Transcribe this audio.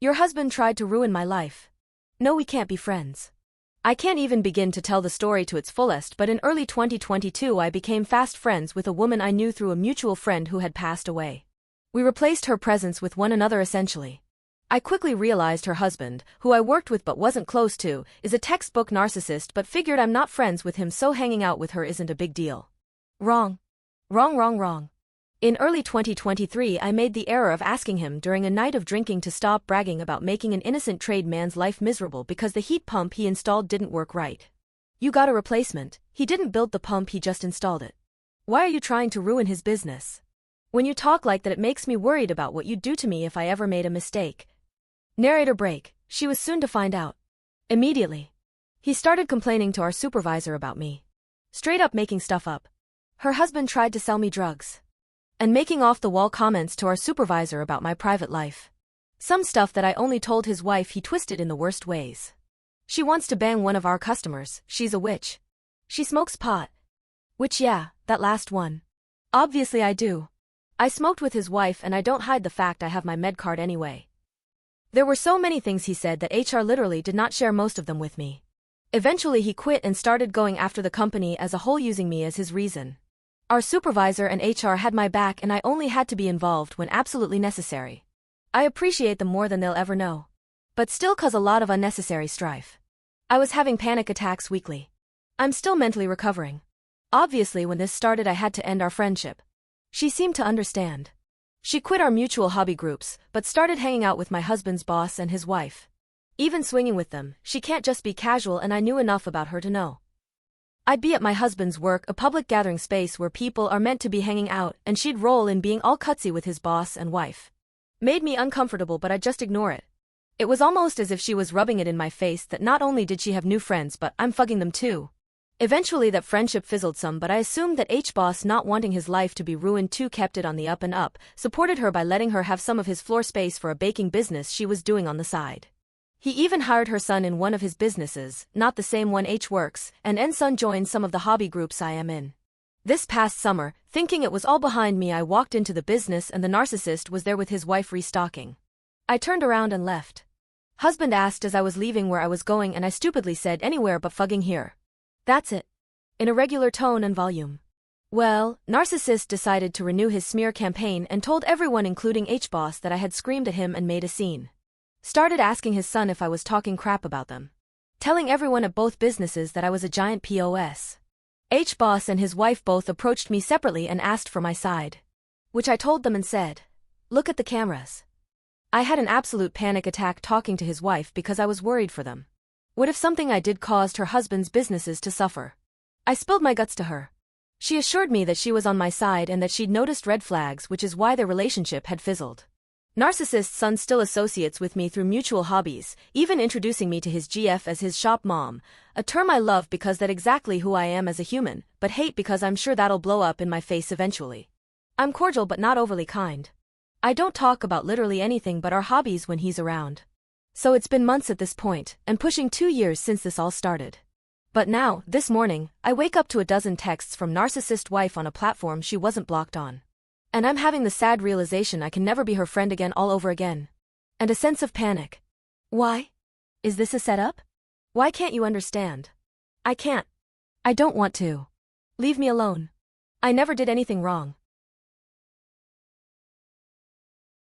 Your husband tried to ruin my life. No, we can't be friends. I can't even begin to tell the story to its fullest, but in early 2022 I became fast friends with a woman I knew through a mutual friend who had passed away. We replaced her presence with one another essentially. I quickly realized her husband, who I worked with but wasn't close to, is a textbook narcissist, but figured I'm not friends with him, so hanging out with her isn't a big deal. Wrong. Wrong. In early 2023 I made the error of asking him during a night of drinking to stop bragging about making an innocent trade man's life miserable because the heat pump he installed didn't work right. You got a replacement. He didn't build the pump, he just installed it. Why are you trying to ruin his business? When you talk like that, it makes me worried about what you'd do to me if I ever made a mistake. Narrator break. She was soon to find out. Immediately. He started complaining to our supervisor about me. Straight up making stuff up. Her husband tried to sell me drugs. And making off-the-wall comments to our supervisor about my private life. Some stuff that I only told his wife he twisted in the worst ways. She wants to bang one of our customers, she's a witch. She smokes pot. Which yeah, that last one. Obviously I do. I smoked with his wife and I don't hide the fact I have my med card anyway. There were so many things he said that HR literally did not share most of them with me. Eventually he quit and started going after the company as a whole, using me as his reason. Our supervisor and HR had my back and I only had to be involved when absolutely necessary. I appreciate them more than they'll ever know. But still cause a lot of unnecessary strife. I was having panic attacks weekly. I'm still mentally recovering. Obviously when this started I had to end our friendship. She seemed to understand. She quit our mutual hobby groups, but started hanging out with my husband's boss and his wife. Even swinging with them, she can't just be casual, and I knew enough about her to know. I'd be at my husband's work, a public gathering space where people are meant to be hanging out, and she'd roll in being all cutsy with his boss and wife. Made me uncomfortable, but I'd just ignore it. It was almost as if she was rubbing it in my face that not only did she have new friends, but I'm fucking them too. Eventually that friendship fizzled some, but I assumed that H-boss, not wanting his life to be ruined too, kept it on the up and up, supported her by letting her have some of his floor space for a baking business she was doing on the side. He even hired her son in one of his businesses, not the same one H works, and son joined some of the hobby groups I am in. This past summer, thinking it was all behind me, I walked into the business and the narcissist was there with his wife restocking. I turned around and left. Husband asked as I was leaving where I was going, and I stupidly said, anywhere but fucking here. That's it. In a regular tone and volume. Well, narcissist decided to renew his smear campaign and told everyone, including H-boss, that I had screamed at him and made a scene. Started asking his son if I was talking crap about them. Telling everyone at both businesses that I was a giant POS. H-boss and his wife both approached me separately and asked for my side. Which I told them and said, look at the cameras. I had an absolute panic attack talking to his wife because I was worried for them. What if something I did caused her husband's businesses to suffer? I spilled my guts to her. She assured me that she was on my side and that she'd noticed red flags, which is why their relationship had fizzled. Narcissist's son still associates with me through mutual hobbies, even introducing me to his GF as his shop mom, a term I love because that's exactly who I am as a human, but hate because I'm sure that'll blow up in my face eventually. I'm cordial but not overly kind. I don't talk about literally anything but our hobbies when he's around. So it's been months at this point, and pushing 2 years since this all started. But now, this morning, I wake up to a dozen texts from narcissist wife on a platform she wasn't blocked on. And I'm having the sad realization I can never be her friend again, all over again. And a sense of panic. Why? Is this a setup? Why can't you understand? I can't. I don't want to. Leave me alone. I never did anything wrong.